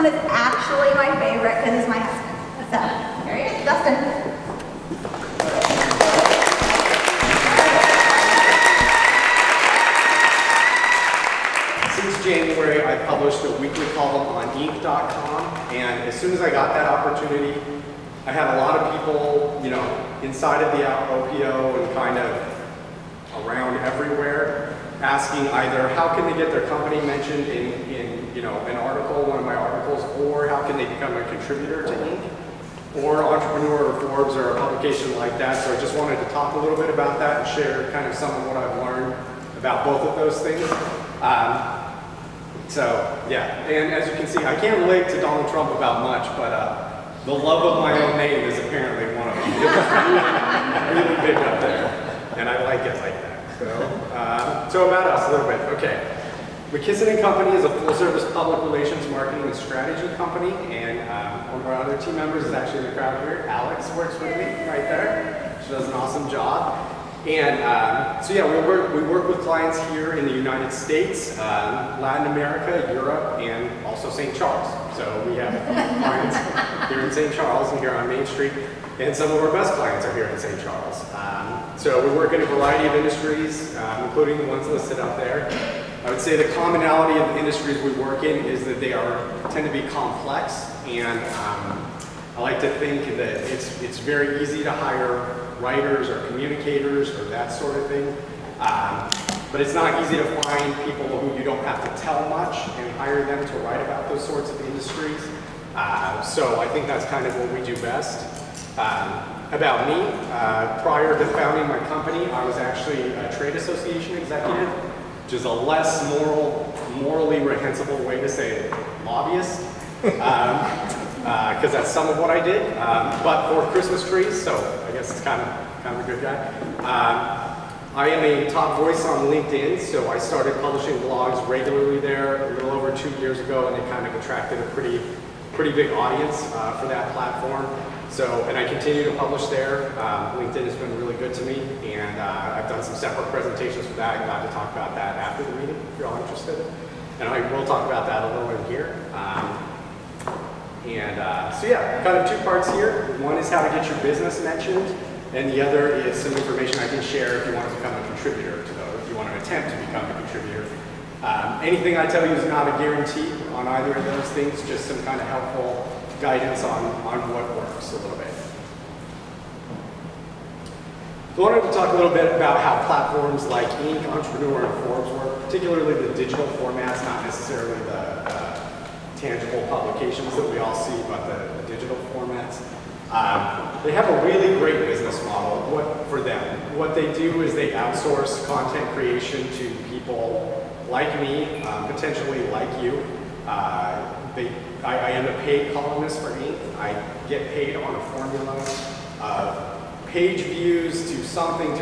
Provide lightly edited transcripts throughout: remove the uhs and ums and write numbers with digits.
one is actually my favorite because he's my husband. So, here he is, Dustin. Since January, I published a weekly column on Inc.com, and as soon as I got that opportunity, I had a lot of people, you know, inside of the OPO and kind of around everywhere, asking either how can they get their company mentioned in you know, an article, one of my articles, or how can they become a contributor to Inc. or Entrepreneur or Forbes or a publication like that. So I just wanted to talk a little bit about that and share kind of some of what I've learned about both of those things. So yeah, and as you can see, I can't relate to Donald Trump about much, but the love of my own name is apparently one of them. It's really big up there, and I like it like that. So about us a little bit. Okay, McKissen & Company is a full-service public relations, marketing, and strategy company, and one of our other team members is actually in the crowd here. Alex works with me right there. She does an awesome job. And so yeah, we work with clients here in the United States, Latin America, Europe, and also St. Charles. So we have clients here in St. Charles and here on Main Street, and some of our best clients are here in St. Charles. So we work in a variety of industries, including the ones listed up there. I would say the commonality of the industries we work in is that they tend to be complex, and I like to think that it's very easy to hire writers or communicators or that sort of thing. But it's not easy to find people who you don't have to tell much and hire them to write about those sorts of industries. So I think that's kind of what we do best. About me, prior to founding my company, I was actually a trade association executive, which is a less morally reprehensible way to say lobbyist. Because that's some of what I did, but for Christmas trees, so I guess it's kind of a good guy. I am a top voice on LinkedIn, so I started publishing blogs regularly there a little over 2 years ago, and it kind of attracted a pretty big audience for that platform. So, and I continue to publish there. LinkedIn has been really good to me, and I've done some separate presentations for that. I'm glad to talk about that after the meeting if you're all interested. And I will talk about that a little in here. So yeah, kind of two parts here. One is how to get your business mentioned, and the other is some information I can share if you want to become a contributor to those, if you want to attempt to become a contributor. Anything I tell you is not a guarantee on either of those things, just some kind of helpful guidance on what works a little bit. So I wanted to talk a little bit about how platforms like Inc., Entrepreneur, and Forbes work, particularly the digital formats, not necessarily the tangible publications that we all see, but the digital formats. They have a really great business model for them. What they do is they outsource content creation to people like me, potentially like you. I am a paid columnist for Inc. I get paid on a formula of page views to something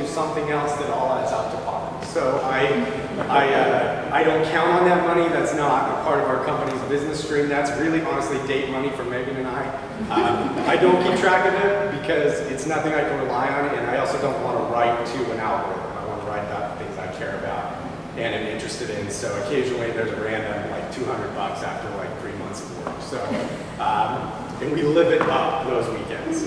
else that all adds up to par. So I don't count on that money. That's not a part of our company's business stream. That's really honestly date money for Megan and I. I don't keep track of it because it's nothing I can rely on, and I also don't want to write to an algorithm. I want to write about things I care about and am interested in. So occasionally there's a random like $200 after like 3 months of work. So and we live it up those weekends.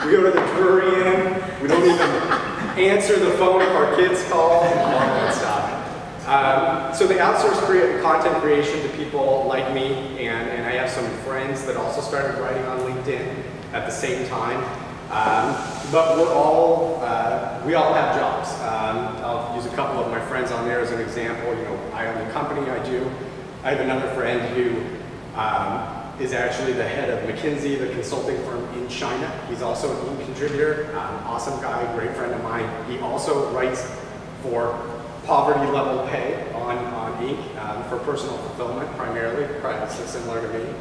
We go to the Drury Inn. We don't even answer the phone if our kids call, and all that stuff. So they outsource content creation to people like me, and I have some friends that also started writing on LinkedIn at the same time. But we all have jobs. I'll use a couple of my friends on there as an example. You know, I own the company I do. I have another friend who is actually the head of McKinsey, the consulting firm in China. He's also an Inc. contributor, awesome guy, great friend of mine. He also writes for poverty level pay on Inc. For personal fulfillment primarily, so similar to me.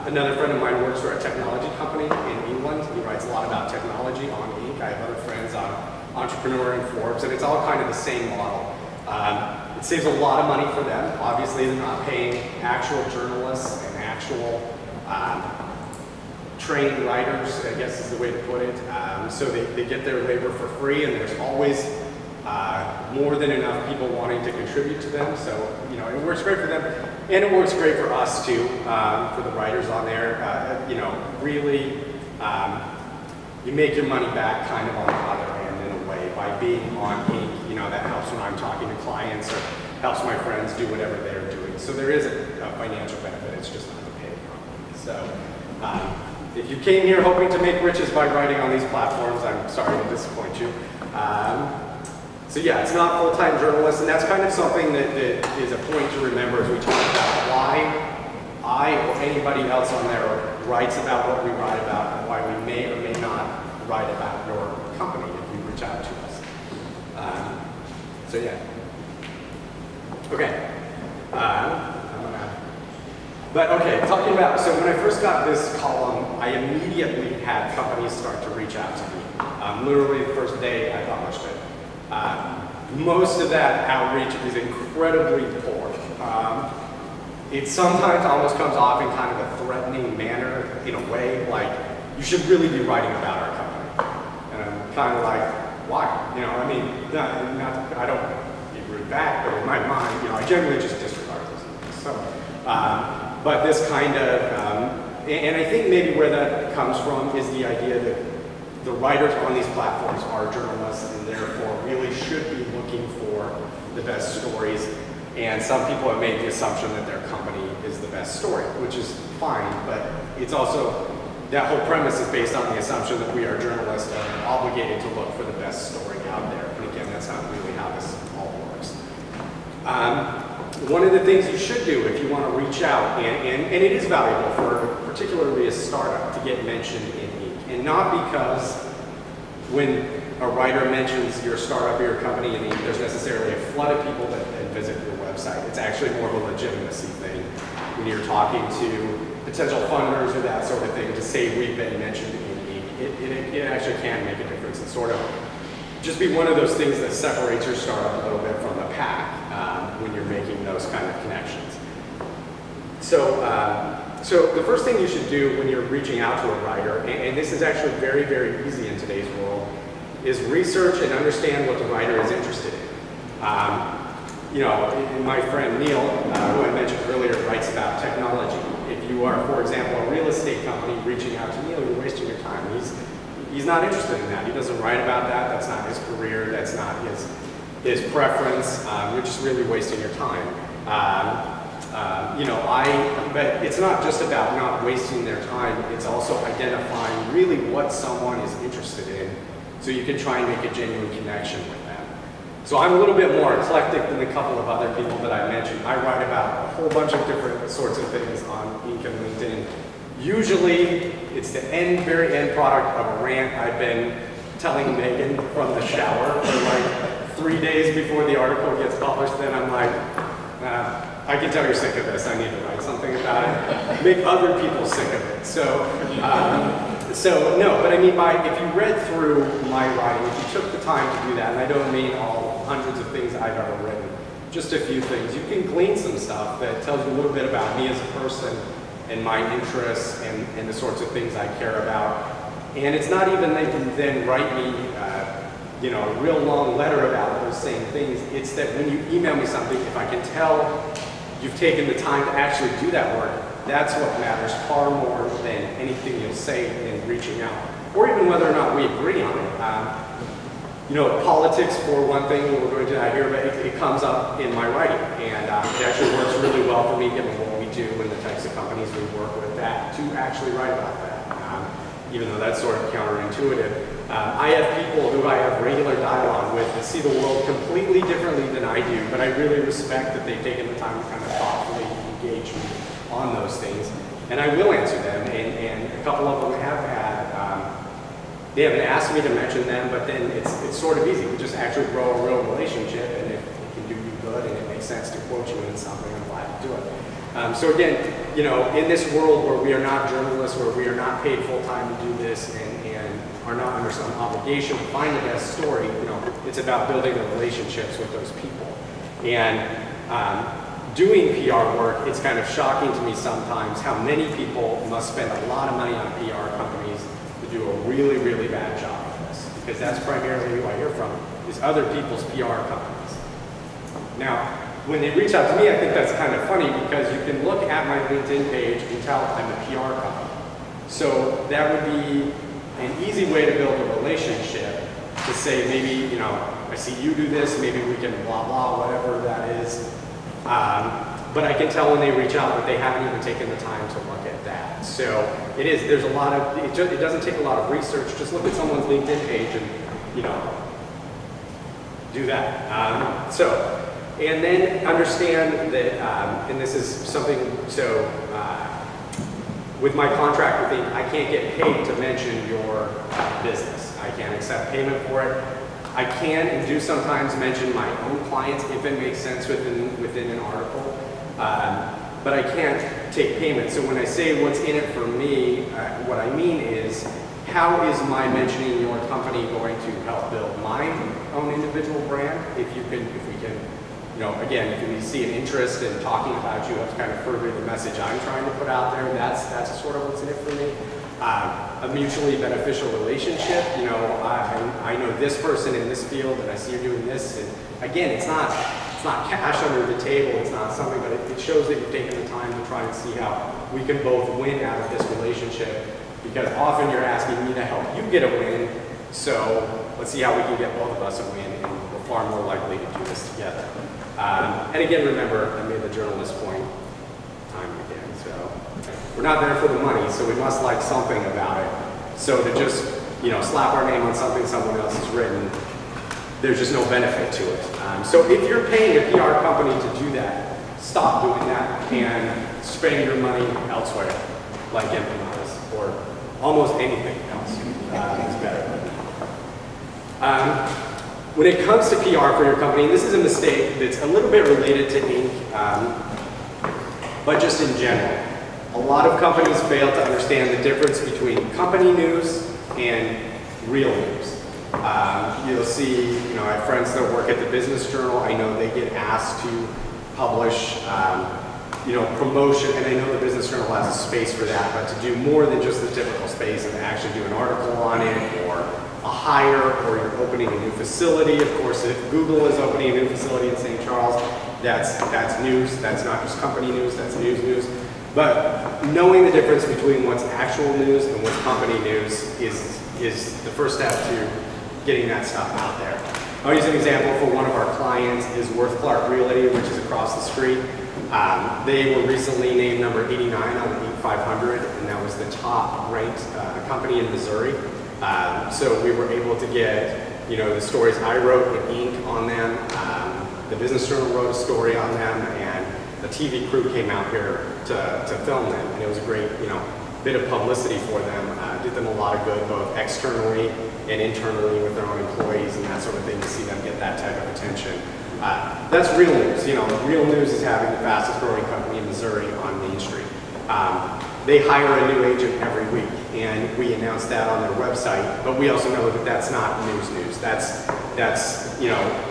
Another friend of mine works for a technology company in England. He writes a lot about technology on Inc. I have other friends on Entrepreneur and Forbes, and it's all kind of the same model. It saves a lot of money for them. Obviously, they're not paying actual journalists and actual trained writers, I guess is the way to put it. So they get their labor for free, and there's always more than enough people wanting to contribute to them. So, you know, it works great for them, and it works great for us too, for the writers on there. You know, really, you make your money back kind of on the other end in a way by being on ink. You know, that helps when I'm talking to clients or helps my friends do whatever they're doing. So there is a financial benefit. It's just not the pay problem. So if you came here hoping to make riches by writing on these platforms, I'm sorry to disappoint you. So yeah, it's not full-time journalists, and that's kind of something that is a point to remember as we talk about why I or anybody else on there writes about what we write about and why we may or may not write about your company if you reach out to us. So yeah. Okay. But okay, talking about, so when I first got this column, I immediately had companies start to reach out to me. Literally the first day I published it. Most of that outreach is incredibly poor. It sometimes almost comes off in kind of a threatening manner, in a way, like, you should really be writing about our company. And I'm kind of like, why? You know, I mean, I don't be rude back, but in my mind, you know, I generally just disregard those things. So, but this kind of, and I think maybe where that comes from is the idea that the writers on these platforms are journalists and therefore really should be looking for the best stories. And some people have made the assumption that their company is the best story, which is fine, but it's also, that whole premise is based on the assumption that we are journalists and are obligated to look for the best story out there. And again, that's not really how this all works. One of the things you should do if you want to reach out, and it is valuable for particularly a startup to get mentioned in ink, and not because when a writer mentions your startup or your company in ink, there's necessarily a flood of people that visit your website. It's actually more of a legitimacy thing when you're talking to potential funders or that sort of thing to say we've been mentioned in ink. It actually can make a difference and sort of just be one of those things that separates your startup a little bit from the pack when you're making those kind of connections. So the first thing you should do when you're reaching out to a writer, and this is actually very, very easy in today's world, is research and understand what the writer is interested in. You know, my friend Neil, who I mentioned earlier, writes about technology. If you are, for example, a real estate company reaching out to Neil, you're wasting your time. He's not interested in that. He doesn't write about that. That's not his career. That's not his preference. You're just really wasting your time. You know, but it's not just about not wasting their time. It's also identifying really what someone is interested in so you can try and make a genuine connection with them. So I'm a little bit more eclectic than a couple of other people that I mentioned. I write about a whole bunch of different sorts of things on Ink and LinkedIn. Usually, it's the very end product of a rant I've been telling Megan from the shower for like 3 days before the article gets published. Then I'm like, I can tell you're sick of this. I need to write something about it. Make other people sick of it. So no, but I mean, if you read through my writing, if you took the time to do that, and I don't mean all hundreds of things I've ever written, just a few things, you can glean some stuff that tells you a little bit about me as a person and my interests and the sorts of things I care about. And it's not even that you then write me, you know, a real long letter about those same things. It's that when you email me something, if I can tell you've taken the time to actually do that work, that's what matters far more than anything you'll say in reaching out, or even whether or not we agree on it. You know, politics, for one thing, we're going to hear about it comes up in my writing, and it actually works really well for me, given what we do and the types of companies we work with, that to actually write about that. Even though that's sort of counterintuitive. I have people who I have regular dialogue with that see the world completely differently than I do, but I really respect that they've taken the time to kind of thoughtfully engage me on those things. And I will answer them, and a couple of them have had, they haven't asked me to mention them, but then it's sort of easy. We just actually grow a real relationship, and if it can do you good and it makes sense to quote you in something, I'm glad to do it. So again, you know, in this world where we are not journalists, where we are not paid full time to do this and are not under some obligation to find the best story, you know, it's about building the relationships with those people. And doing PR work, it's kind of shocking to me sometimes how many people must spend a lot of money on PR companies to do a really, really bad job of this. because that's primarily who I hear from, is other people's PR companies. Now, when they reach out to me, I think that's kind of funny because you can look at my LinkedIn page and tell I'm a PR company. So that would be an easy way to build a relationship to say maybe, you know, I see you do this, maybe we can blah, blah, whatever that is. But I can tell when they reach out that they haven't even taken the time to look at that. So there's a lot of, it doesn't take a lot of research. Just look at someone's LinkedIn page and, you know, do that. And then understand that, and this is something, with my contract with Inc., I can't get paid to mention your business. I can't accept payment for it. I can and do sometimes mention my own clients if it makes sense within an article, but I can't take payment. So when I say what's in it for me, what I mean is, how is my mentioning your company going to help build my own individual brand? If we can, you know, again, if we see an interest in talking about you, that's kind of further the message I'm trying to put out there. That's sort of what's in it for me. A mutually beneficial relationship. You know, I know this person in this field, and I see you're doing this. And again, it's not cash under the table. It's not something, but it shows that you've taken the time to try and see how we can both win out of this relationship. Because often you're asking me to help you get a win. So let's see how we can get both of us a win, and we're far more likely to do this together. And again, remember, I made the journalist point time and again. So we're not there for the money, so we must like something about it. So to just, you know, slap our name on something someone else has written, there's just no benefit to it. So if you're paying a PR company to do that, stop doing that and spend your money elsewhere, like Impulse or almost anything else is better. When it comes to PR for your company, and this is a mistake that's a little bit related to Inc., but just in general. A lot of companies fail to understand the difference between company news and real news. You'll see, you know, I have friends that work at the Business Journal. I know they get asked to publish, you know, promotion, and I know the Business Journal has a space for that, but to do more than just the typical space and to actually do an article on it, or a hire, or you're opening a new facility. Of course, if Google is opening a new facility in St. Charles, that's news. That's not just company news, that's news. But knowing the difference between what's actual news and what's company news is the first step to getting that stuff out there. I'll use an example for one of our clients is Worth Clark Realty, which is across the street. They were recently named number 89 on the Inc. 500, and that was the top ranked company in Missouri. So we were able to get, you know, the stories I wrote in Inc. on them. The Business Journal wrote a story on them, and the TV crew came out here to film them. And it was a great, you know, bit of publicity for them. Did them a lot of good, both externally and internally with their own employees and that sort of thing, to see them get that type of attention. That's real news. You know, real news is having the fastest growing company in Missouri on Main Street. They hire a new agent every week, and we announce that on their website, but we also know that that's not news. That's, you know,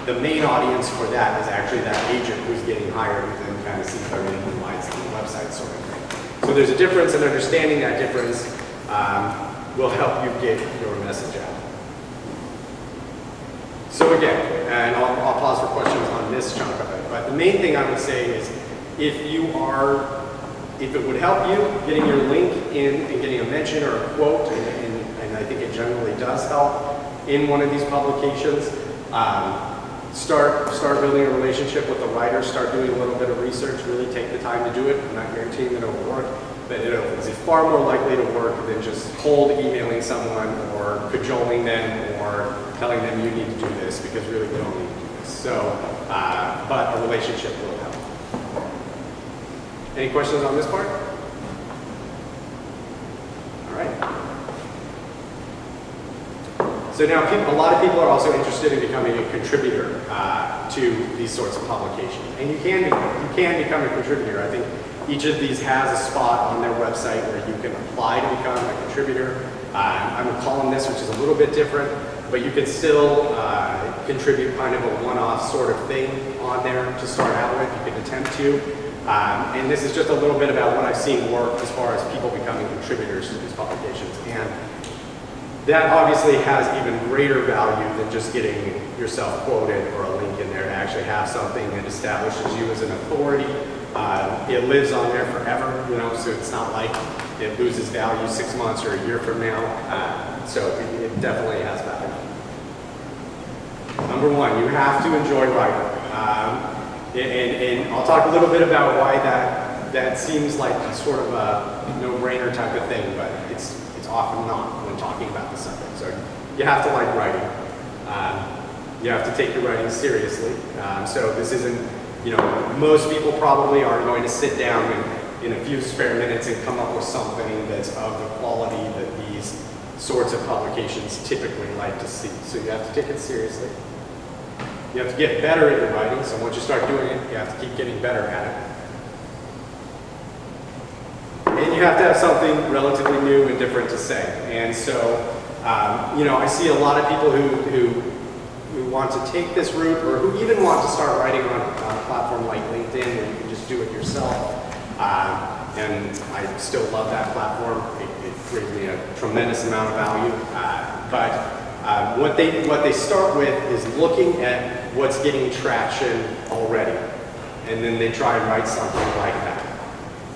the main audience for that is actually that agent who's getting hired, who then kind of sees everything in lights on the website sort of thing. So there's a difference, and understanding that difference will help you get your message out. So again, and I'll pause for questions on this chunk of it, but the main thing I would say is if it would help you getting your link in and getting a mention or a quote, and I think it generally does help in one of these publications, start building a relationship with the writer, start doing a little bit of research, really take the time to do it. I'm not guaranteeing that it'll work, but it's far more likely to work than just cold emailing someone or cajoling them or telling them you need to do this, because really we don't need to do this. So, but a relationship will help. Any questions on this part? All right. So now a lot of people are also interested in becoming a contributor to these sorts of publications. And you can become a contributor. I think each of these has a spot on their website where you can apply to become a contributor. I'm a columnist, which is a little bit different, but you can still contribute kind of a one-off sort of thing on there to start out with. You can attempt to. And this is just a little bit about what I've seen work as far as people becoming contributors to these publications. And that obviously has even greater value than just getting yourself quoted or a link in there to actually have something that establishes you as an authority. It lives on there forever, you know, so it's not like it loses value 6 months or a year from now. So it definitely has value. Number one, you have to enjoy writing. And I'll talk a little bit about why that seems like sort of a no-brainer type of thing, but it's often not when talking about the subject. So you have to like writing. You have to take your writing seriously. So this isn't, you know, most people probably aren't going to sit down in a few spare minutes and come up with something that's of the quality that these sorts of publications typically like to see. So you have to take it seriously. You have to get better at your writing, so once you start doing it, you have to keep getting better at it. And you have to have something relatively new and different to say. And so, you know, I see a lot of people who want to take this route, or who even want to start writing on a platform like LinkedIn where you can just do it yourself. And I still love that platform. It brings me a tremendous amount of value. But what they start with is looking at what's getting traction already, and then they try and write something like that.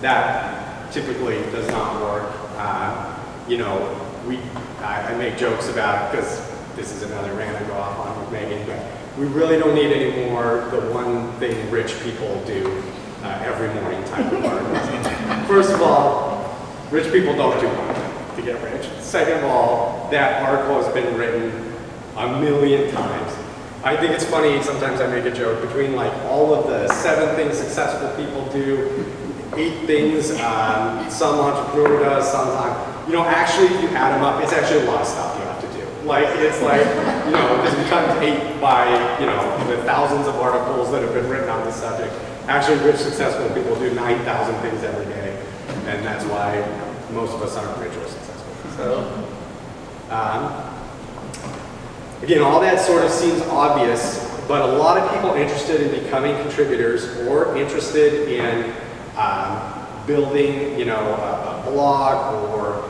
That typically does not work. You know, I make jokes about it because this is another rant I go off on with Megan, but we really don't need any more the one thing rich people do every morning type of articles. First of all, rich people don't do content to get rich. Second of all, that article has been written a million times. I think it's funny, sometimes I make a joke, between like all of the 7 things successful people do, 8 things some entrepreneur does, sometimes, you know, actually if you add them up, it's actually a lot of stuff you have to do. Like, it's like, you know, this becomes 8 by, you know, the thousands of articles that have been written on this subject. Actually, rich, successful people do 9,000 things every day, and that's why most of us aren't rich or successful. So, again, all that sort of seems obvious, but a lot of people interested in becoming contributors or interested in building, you know, a blog or,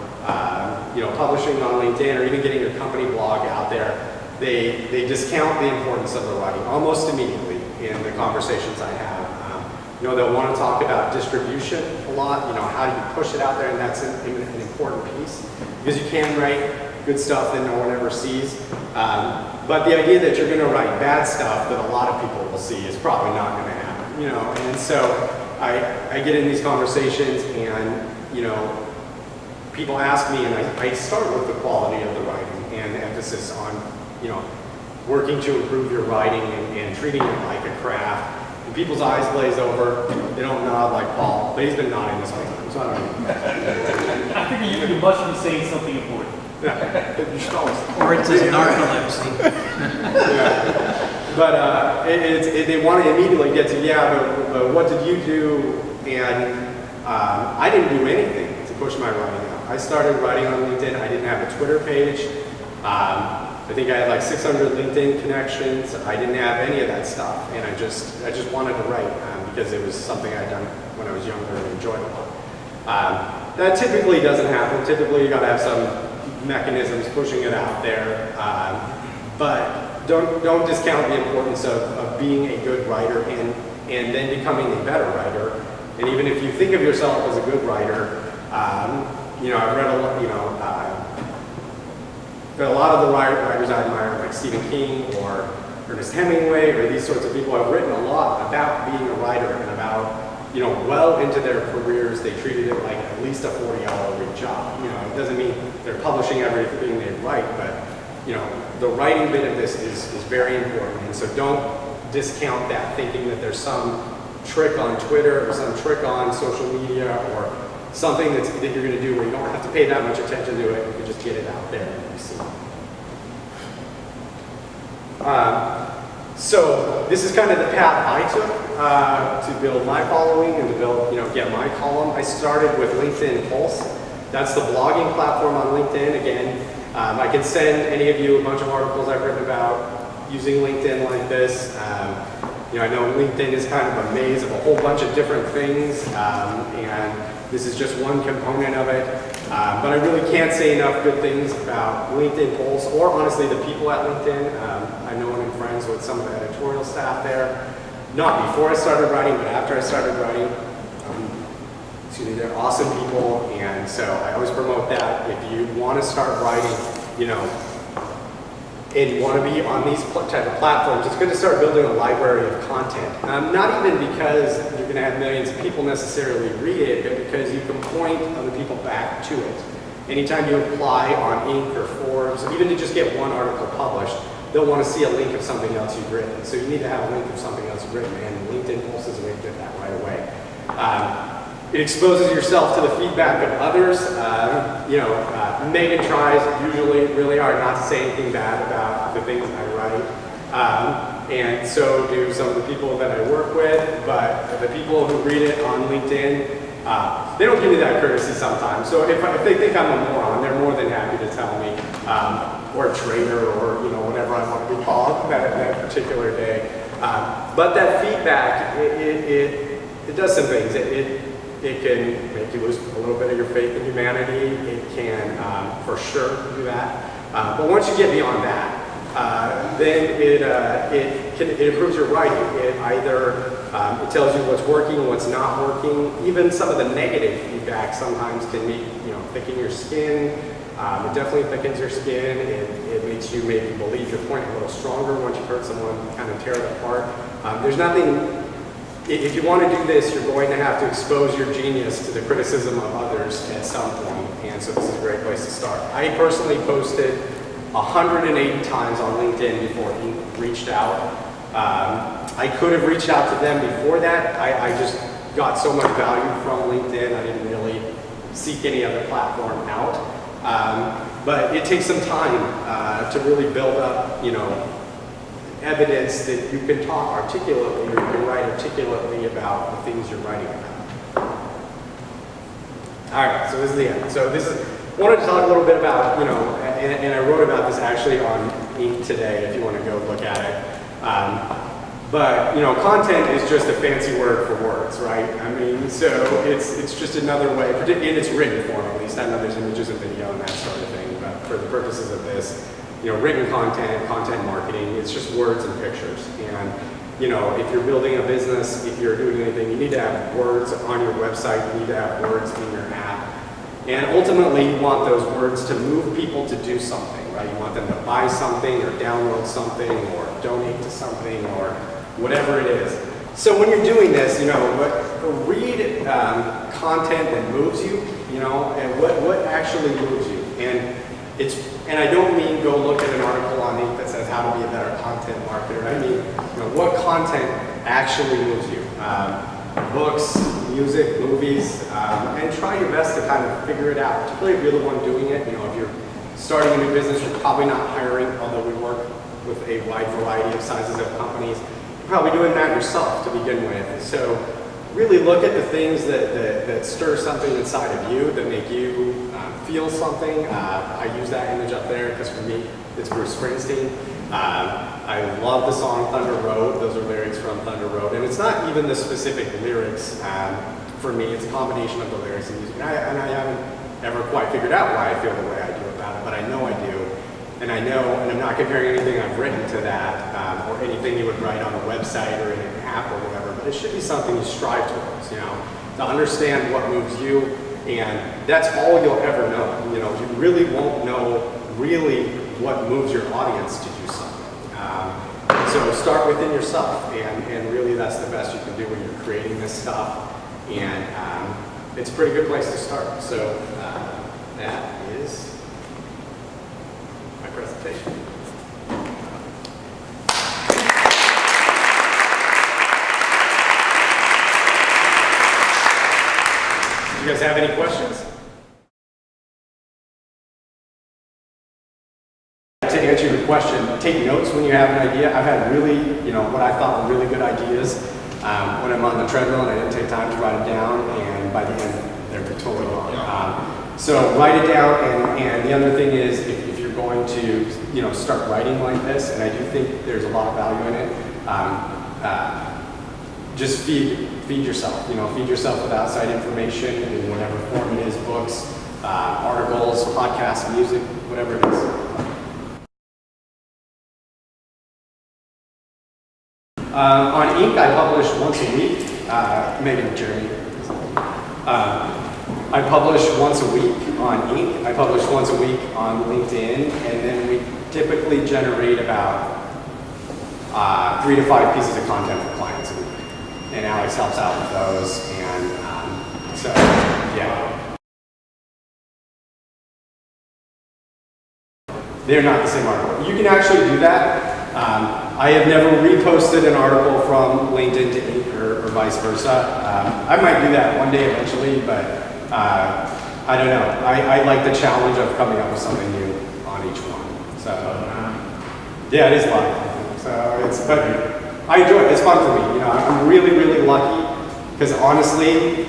you know, publishing on LinkedIn or even getting your company blog out there, they discount the importance of the writing almost immediately in the conversations I have. You know, they'll want to talk about distribution a lot, you know, how do you push it out there, and that's an important piece because you can write good stuff that no one ever sees. But the idea that you're going to write bad stuff that a lot of people will see is probably not going to happen, you know. And so I get in these conversations and, you know, people ask me, and I start with the quality of the writing and the emphasis on, you know, working to improve your writing and treating it like a craft. And people's eyes glaze over, they don't nod like Paul, but he's been nodding this whole time, so I don't know. I figure you must be saying something important. Or it's his narcolepsy. Yeah. But they want to immediately get to, yeah, but what did you do? And I didn't do anything to push my writing out. I started writing on LinkedIn. I didn't have a Twitter page. I think I had like 600 LinkedIn connections. I didn't have any of that stuff, and I just wanted to write because it was something I'd done when I was younger and enjoyed a lot. That typically doesn't happen. Typically, you got to have some mechanisms pushing it out there, but don't discount the importance of being a good writer and then becoming a better writer. And even if you think of yourself as a good writer, you know, I've read a lot, you know, but a lot of the writers I admire, like Stephen King or Ernest Hemingway or these sorts of people, have written a lot about being a writer and about, you know, well into their careers, they treated it like at least a 40-hour-a-week job. You know, it doesn't mean they're publishing everything they write, but, you know, the writing bit of this is very important. And so don't discount that, thinking that there's some trick on Twitter or some trick on social media or something that you're going to do where you don't have to pay that much attention to it. You can just get it out there and you see. So this is kind of the path I took to build my following and to build, you know, get my column. I started with Letha Impulse. That's the blogging platform on LinkedIn. Again, I can send any of you a bunch of articles I've written about using LinkedIn like this. You know, I know LinkedIn is kind of a maze of a whole bunch of different things, and this is just one component of it. But I really can't say enough good things about LinkedIn Pulse, or honestly the people at LinkedIn. I know and am friends with some of the editorial staff there. Not before I started writing, but after I started writing. They're awesome people, and so I always promote that. If you want to start writing, and you want to be on these type of platforms, it's good to start building a library of content. Not even because you're going to have millions of people necessarily read it, but because you can point other people back to it. Anytime you apply on Inc. or Forbes, even to just get one article published, they'll want to see a link of something else you've written. So you need to have a link of something else you've written, and LinkedIn Pulse is a way to get that right away. It exposes yourself to the feedback of others. Megan tries usually really hard not to say anything bad about the things I write. And so do some of the people that I work with, but the people who read it on LinkedIn, they don't give me that courtesy sometimes. So if they think I'm a moron, they're more than happy to tell me, or a traitor, or whatever I want to be called that particular day. But that feedback, it does some things. It can make you lose a little bit of your faith in humanity. It can, for sure, do that. But once you get beyond that, then it improves your writing. It either it tells you what's working, what's not working. Even some of the negative feedback sometimes can make thicken your skin. It definitely thickens your skin. It makes you maybe believe your point a little stronger once you've heard someone kind of tear it apart. There's nothing. If you want to do this, you're going to have to expose your genius to the criticism of others at some point, and so this is a great place to start. I personally posted 180 times on LinkedIn before he reached out. I could have reached out to them before that. I just got so much value from LinkedIn, I didn't really seek any other platform out. But it takes some time to really build up, evidence that you can talk articulately, or you can write articulately about the things you're writing about. All right, so this is the end. So I wanted to talk a little bit about, and I wrote about this actually on Inc. today, if you want to go look at it. But content is just a fancy word for words, right? I mean, so it's just another way, in its written form at least. I know there's images and video and that sort of thing, but for the purposes of this, written content, content marketing, it's just words and pictures. And, if you're building a business, if you're doing anything, you need to have words on your website, you need to have words in your app. And ultimately, you want those words to move people to do something, right? You want them to buy something, or download something, or donate to something, or whatever it is. So when you're doing this, read content that moves you, and what actually moves you. And I don't mean go look at an article on Inc. that says how to be a better content marketer. I mean, what content actually moves you. Books, music, movies, and try your best to kind of figure it out. Particularly if you're the one doing it. If you're starting a new business, you're probably not hiring, although we work with a wide variety of sizes of companies. You're probably doing that yourself to begin with. So really look at the things that stir something inside of you, that make you feel something. I use that image up there because for me, it's Bruce Springsteen. I love the song Thunder Road. Those are lyrics from Thunder Road. And it's not even the specific lyrics for me. It's a combination of the lyrics and music. And I haven't ever quite figured out why I feel the way I do about it, but I know I do. And I know, and I'm not comparing anything I've written to that, or anything you would write on a website or in an app or whatever, but it should be something you strive towards, to understand what moves you, and that's all you'll ever know. You really won't know really what moves your audience to do something. So start within yourself, and really that's the best you can do when you're creating this stuff, and it's a pretty good place to start. So that is my presentation. Do you guys have any questions? To answer your question, take notes when you have an idea. I've had really, what I thought were really good ideas when I'm on the treadmill and I didn't take time to write it down, and by the end, they're totally wrong. So write it down, and the other thing is, if you're going to, start writing like this, and I do think there's a lot of value in it, just feed yourself. Feed yourself with outside information in whatever form it is, books, articles, podcasts, music, whatever it is. On Inc., I publish once a week. Megan, Jeremy. I publish once a week on Inc. I publish once a week on LinkedIn, and then we typically generate about 3 to 5 pieces of content for clients a week. And Alex helps out with those, and so, yeah. They're not the same article. You can actually do that. I have never reposted an article from LinkedIn to Inc. or vice versa. I might do that one day eventually, but I don't know. I like the challenge of coming up with something new on each one. So yeah, it is a lot. So but I enjoy it. It's fun for me. You know, I'm really, really lucky because honestly,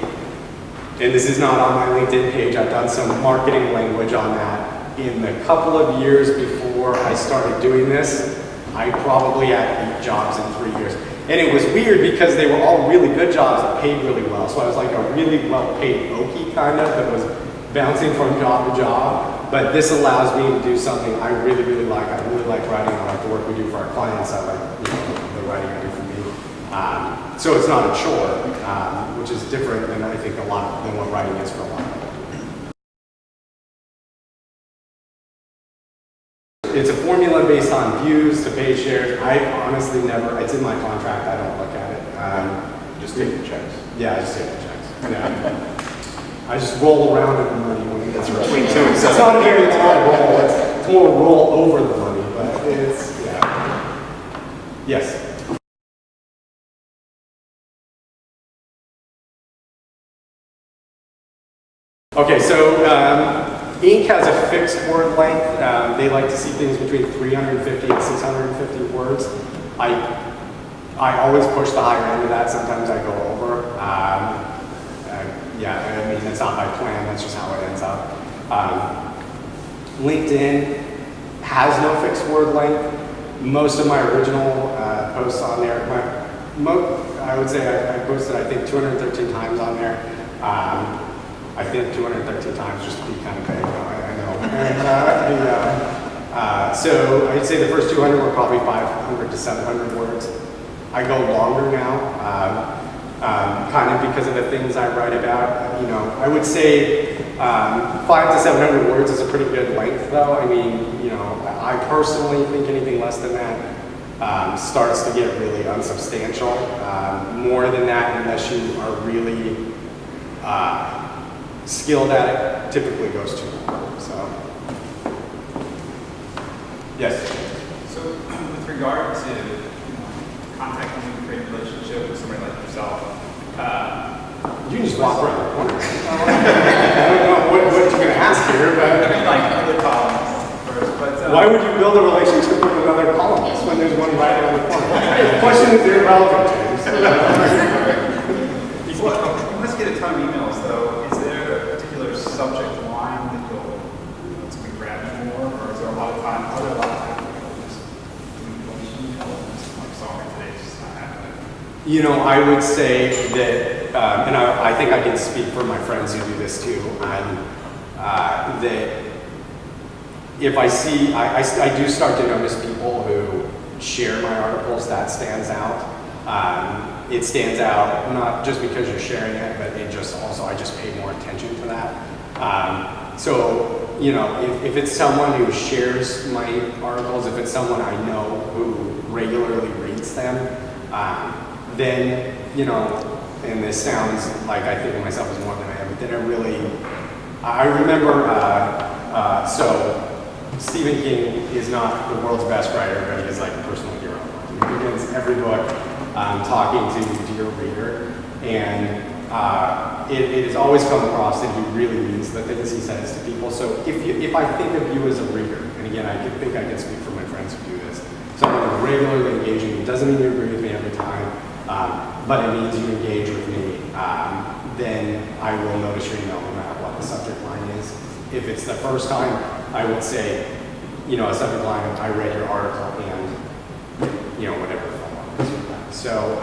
and this is not on my LinkedIn page, I've done some marketing language on that. In the couple of years before I started doing this, I probably had 8 jobs in 3 years. And it was weird because they were all really good jobs that paid really well. So I was like a really well-paid Okie kind of that was bouncing from job to job. But this allows me to do something I really, really like. I really like writing. I like the work we do for our clients. I like the writing I do for me. So it's not a chore, which is different than I think than what writing is for a lot of people. It's a formula based on views to page shares. I honestly never, it's in my contract, I don't look at it. Just take the checks. Yeah, I just take the checks. Yeah. I just roll around in the money when it gets Between 2 and 7. It's not a very tall roll, it's more roll over the money, but it's, yeah. Yes. Okay, so Inc. has a fixed word length. They like to see things between 350 and 650 words. I always push the higher end of that. Sometimes I go over. Yeah, I mean, it's not my plan. That's just how it ends up. LinkedIn has no fixed word length. Most of my original posts on there, I would say I posted, I think, 213 times on there. I think 213 times just to be kind of vague, I know. And, so I'd say the first 200 were probably 500 to 700 words. I go longer now, kind of because of the things I write about. You know, I would say 500 to 700 words is a pretty good length, though. I mean, you know, I personally think anything less than that starts to get really unsubstantial. More than that, unless you are really skilled at it, typically goes too long. So, yes. So, with regard to contacting and creating a relationship with somebody like yourself, you can just walk around the corner. I don't know what you're going to ask here, but I mean, like other columnists first. But why would you build a relationship with another columnist when there's one right around the corner? The question is irrelevant, James. Unless you get a ton of emails, though, is there a particular subject line that you'll grab more, or is there a lot of time? Are there a lot of time just doing like solving today's just not happening? You know, I would say that, and I think I can speak for my friends who do this too, that if I see, I do start to notice people who share my articles, that stands out. It stands out not just because you're sharing it, but it just also, I just pay more attention to that. So, you know, if it's someone who shares my articles, if it's someone I know who regularly reads them, then, you know, and this sounds like I think of myself as more than I am, but then I remember, so Stephen King is not the world's best writer, but he is like a personal hero. He begins every book talking to your reader, and it has always come across that he really means the things he says to people. So if I think of you as a reader, and again, I think I can speak for my friends who do this, someone who's regularly engaging, it doesn't mean you agree with me every time, but it means you engage with me, then I will notice your email no matter what the subject line is. If it's the first time, I would say, you know, a subject line, I read your article and, you know, whatever the follow-up is. So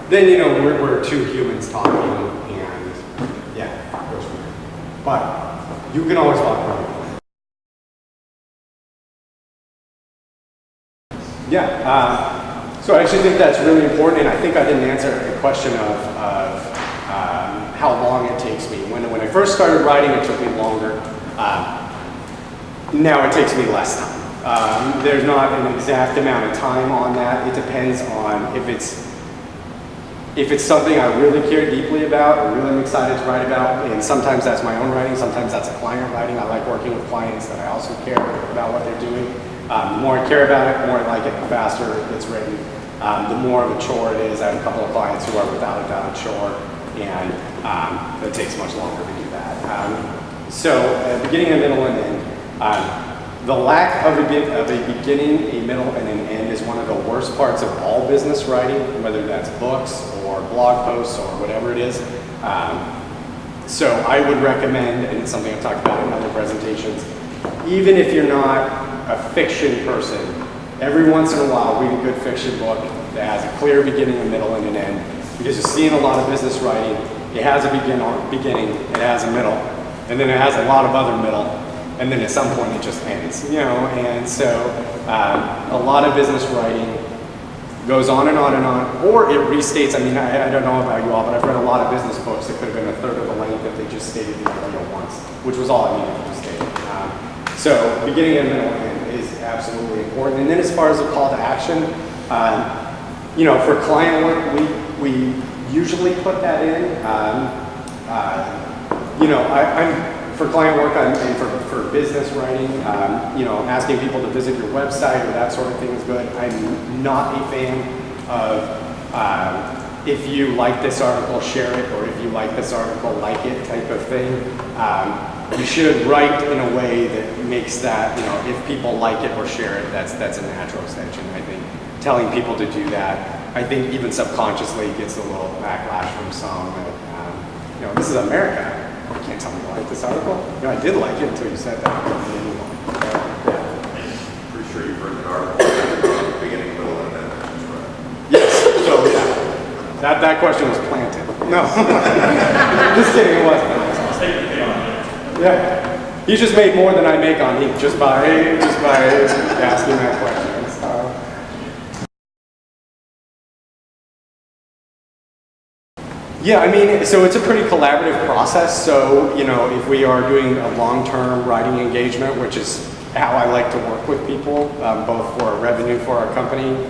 then, you know, we're two humans talking, and yeah, it goes from there. But You can always walk around. Yeah, so I actually think that's really important, and I think I didn't answer the question of how long it takes me. When I first started writing, it took me longer. Now it takes me less time. There's not an exact amount of time on that. It depends on if it's something I really care deeply about or really am excited to write about, and sometimes that's my own writing, sometimes that's a client writing. I like working with clients that I also care about what they're doing. The more I care about it, the more I like it, the faster it's written. The more of a chore it is. I have a couple of clients who are without a doubt a chore, and it takes much longer to do that. So beginning, a middle, and end. The lack of a beginning, a middle, and an end is one of the worst parts of all business writing, whether that's books or blog posts or whatever it is. So I would recommend, and it's something I've talked about in other presentations, even if you're not a fiction person, every once in a while read a good fiction book that has a clear beginning, a middle, and an end. Because you're seeing a lot of business writing, it has a beginning, it has a middle, and then it has a lot of other middle, and then at some point it just ends, you know. And so a lot of business writing goes on and on and on, or it restates. I mean, I don't know about you all, but I've read a lot of business books that could have been a third of the length if they just stated the idea once, which was all I needed to state. So beginning and middle and end is absolutely important. And then as far as the call to action, you know, for client work, we usually put that in. You know, for client work and for business writing, you know, asking people to visit your website or that sort of thing is good. I'm not a fan of if you like this article, share it, or if you like this article, like it type of thing. You should write in a way that makes that, you know, if people like it or share it, that's a natural extension. I think telling people to do that, I think even subconsciously gets a little backlash from some. You know, this is America. You can't tell me you like this article. You know, I did like it until you said that. Pretty sure you've written an article beginning, middle, and end. Right? Yes. So yeah, that question was planted. No, just kidding. It wasn't. Yeah, he just made more than I make on Heat just by asking that question. Yeah, I mean, so it's a pretty collaborative process. So, you know, if we are doing a long-term writing engagement, which is how I like to work with people, both for revenue for our company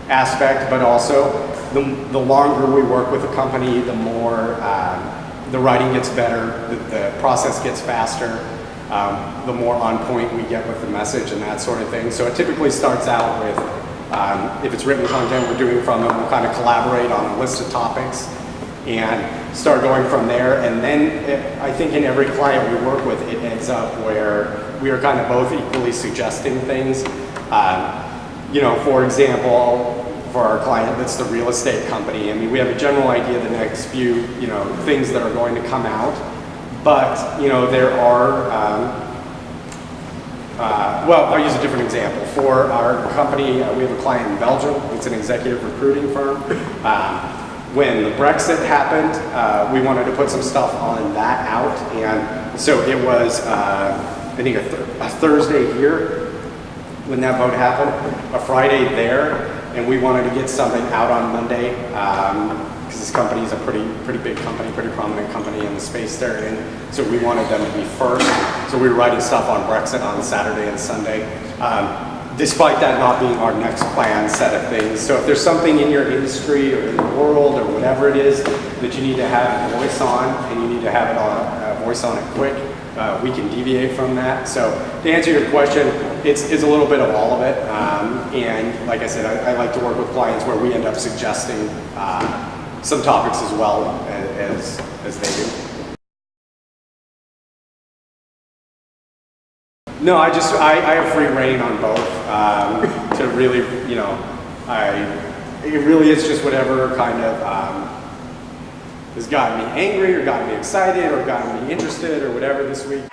aspect, but also the longer we work with a company, the more the writing gets better, the process gets faster, the more on point we get with the message and that sort of thing. So it typically starts out with, if it's written content we're doing from them, we'll kind of collaborate on a list of topics and start going from there. And then I think in every client we work with, it ends up where we are kind of both equally suggesting things. You know, for example, for our client that's the real estate company, I mean, we have a general idea of the next few, you know, things that are going to come out. But, you know, there are, well, I'll use a different example. For our company, we have a client in Belgium. It's an executive recruiting firm. When the Brexit happened, we wanted to put some stuff on that out. And so it was, I think, a Thursday here when that vote happened, a Friday there. And we wanted to get something out on Monday because this company is a pretty big company, pretty prominent company in the space they're in. So we wanted them to be first. So we were writing stuff on Brexit on Saturday and Sunday, despite that not being our next planned set of things. So if there's something in your industry or in the world or whatever it is that you need to have a voice on and you need to have it on a voice on it quick, we can deviate from that. So to answer your question, it's a little bit of all of it. And like I said, I like to work with clients where we end up suggesting some topics as well as they do. No, I have free reign on both to really, you know, it really is just whatever kind of has gotten me angry or gotten me excited or gotten me interested or whatever this week.